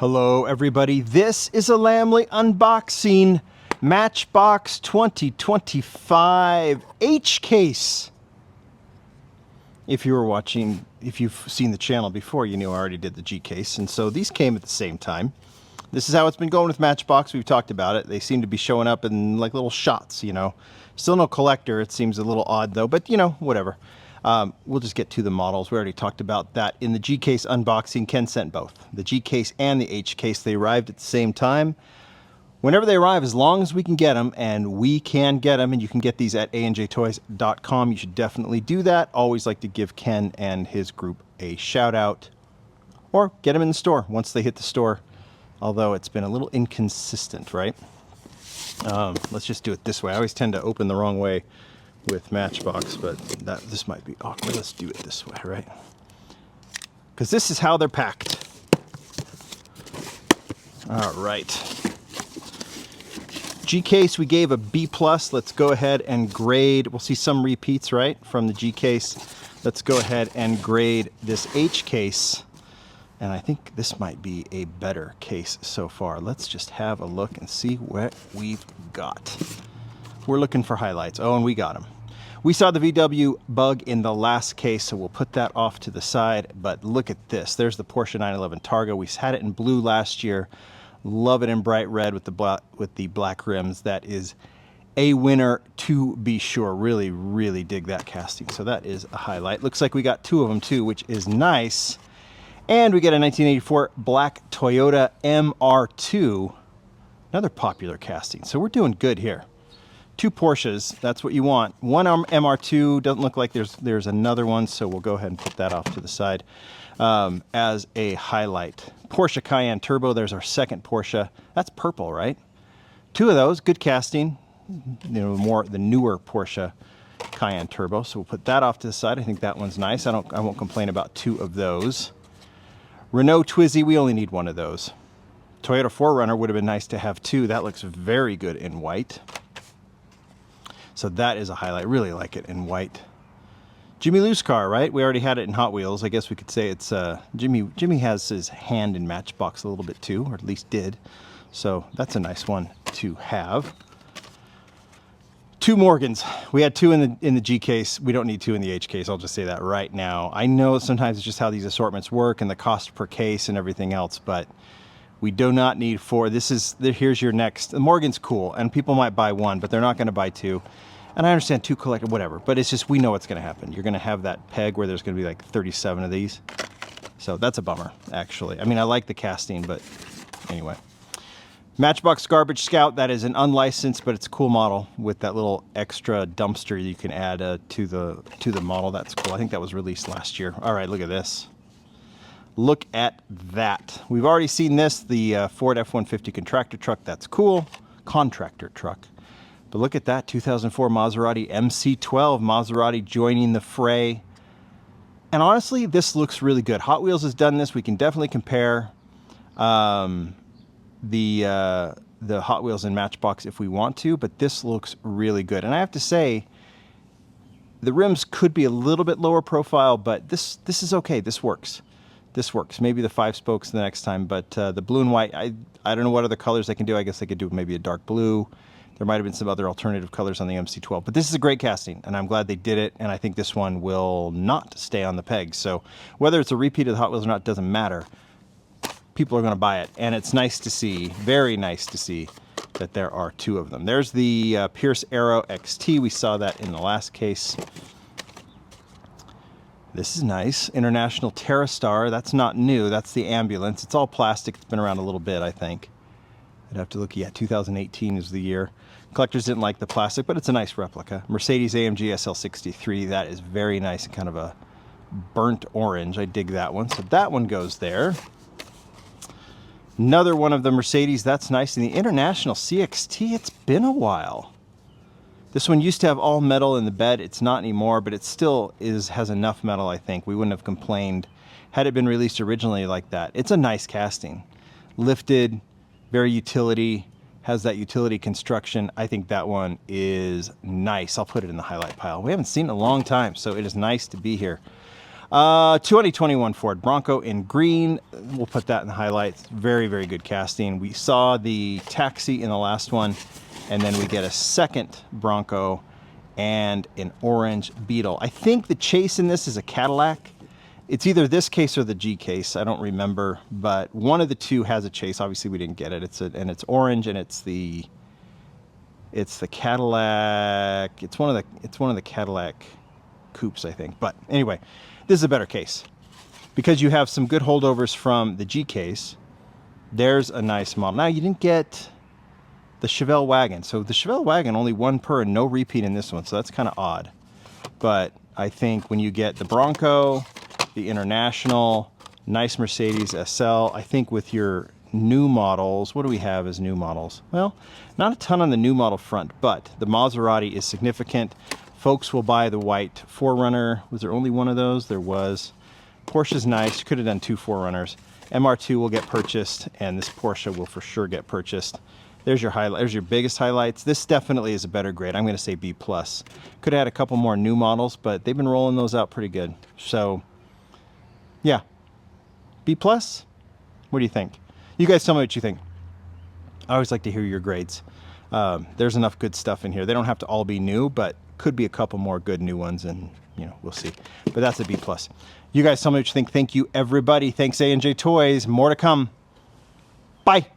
Hello everybody, this is a Lamley unboxing. Matchbox 2025 H case. If you were watching, if you've seen the channel before, you knew I already did the G case, and so these came at the same time. This is how it's been going with Matchbox. We've talked about it. They seem to be showing up in like little shots, you know. Still no collector. It seems a little odd though, but you know, whatever. We'll just get to the models. We already talked about that in the G case unboxing. Ken sent both, the G case and the H case. They arrived at the same time. Whenever they arrive, as long as we can get them, and we can get them, and you can get these at anjtoys.com, you should definitely do that. Always like to give Ken and his group a shout out, or get them in the store once they hit the store, although it's been a little inconsistent, right? Let's just do it this way. I always tend to open the wrong way with Matchbox, but this might be awkward. Let's do it this way, right? Because this is how they're packed. All right. G case we gave a B+. Let's go ahead and grade. We'll see some repeats, right, from the G case. Let's go ahead and grade this H case. And I think this might be a better case so far. Let's just have a look and see what we've got. We're looking for highlights. Oh, and we got them. We saw the VW bug in the last case, so we'll put that off to the side. But look at this. There's the Porsche 911 Targa. We had it in blue last year. Love it in bright red with the black rims. That is a winner to be sure. Really, really dig that casting. So that is a highlight. Looks like we got two of them too, which is nice. And we get a 1984 black Toyota MR2. Another popular casting. So we're doing good here. Two Porsches, that's what you want. One MR2, doesn't look like there's another one, so we'll go ahead and put that off to the side as a highlight. Porsche Cayenne Turbo, there's our second Porsche. That's purple, right? Two of those, good casting. You know, the newer Porsche Cayenne Turbo, so we'll put that off to the side. I think that one's nice. I won't complain about two of those. Renault Twizy, we only need one of those. Toyota 4Runner would have been nice to have two. That looks very good in white. So that is a highlight. Really like it in white. Jimmy Lou's car, right? We already had it in Hot Wheels. I guess we could say it's Jimmy has his hand in Matchbox a little bit too, or at least did. So that's a nice one to have. Two Morgans. We had two in the G case. We don't need two in the H case. I'll just say that right now. I know sometimes it's just how these assortments work and the cost per case and everything else, but we do not need four. Here's your next. The Morgan's cool, and people might buy one, but they're not going to buy two. And I understand two collector, whatever, but it's just we know what's going to happen. You're going to have that peg where there's going to be like 37 of these. So that's a bummer, actually. I mean, I like the casting, but anyway. Matchbox Garbage Scout, that is an unlicensed, but it's a cool model with that little extra dumpster you can add to the model. That's cool. I think that was released last year. All right, look at this. Look at that. We've already seen this, the Ford F-150 contractor truck. That's cool. Contractor truck. But look at that, 2004 Maserati MC12. Maserati joining the fray. And honestly, this looks really good. Hot Wheels has done this. We can definitely compare the Hot Wheels and Matchbox if we want to, but this looks really good. And I have to say, the rims could be a little bit lower profile, but this is okay. This works. This works. Maybe the 5 spokes the next time, but the blue and white, I don't know what other colors they can do. I guess they could do maybe a dark blue. There might have been some other alternative colors on the MC12, but this is a great casting, and I'm glad they did it, and I think this one will not stay on the pegs. So whether it's a repeat of the Hot Wheels or not doesn't matter. People are going to buy it, and it's nice to see, very nice to see, that there are two of them. There's the Pierce Aero XT. We saw that in the last case. This is nice. International TerraStar. That's not new. That's the ambulance. It's all plastic. It's been around a little bit, I think. I'd have to look. Yeah, 2018 is the year. Collectors didn't like the plastic, but it's a nice replica. Mercedes AMG SL63. That is very nice. Kind of a burnt orange. I dig that one. So that one goes there. Another one of the Mercedes. That's nice. And the International CXT. It's been a while. This one used to have all metal in the bed. It's not anymore, but it still has enough metal, I think. We wouldn't have complained had it been released originally like that. It's a nice casting. Lifted, very utility, has that utility construction. I think that one is nice. I'll put it in the highlight pile. We haven't seen it in a long time, so it is nice to be here. 2021 Ford Bronco in green. We'll put that in the highlights. Very, very good casting. We saw the taxi in the last one, and then we get a second Bronco and an orange Beetle. I think the chase in this is a Cadillac. It's either this case or the G case. I don't remember, but one of the two has a chase. Obviously, we didn't get it. And it's orange, and it's the Cadillac. It's one of the Cadillac coupes, I think. But anyway, this is a better case because you have some good holdovers from the G case. There's a nice model. Now, you didn't get the Chevelle wagon. So the Chevelle wagon, only one per and no repeat in this one. So that's kind of odd. But I think when you get the Bronco, the International, nice Mercedes SL, I think with your new models, what do we have as new models? Well, not a ton on the new model front, but the Maserati is significant. Folks will buy the white 4Runner. Was there only one of those? There was. Porsche's nice. Could have done 2 4Runners. MR2 will get purchased, and this Porsche will for sure get purchased. There's your highlight. There's your biggest highlights. This definitely is a better grade. I'm going to say B+. Could have had a couple more new models, but they've been rolling those out pretty good. So, yeah. B+? What do you think? You guys tell me what you think. I always like to hear your grades. There's enough good stuff in here. They don't have to all be new, but could be a couple more good new ones, and we'll see. But that's a B+. You guys tell me what you think. Thank you, everybody. Thanks, A&J Toys. More to come. Bye.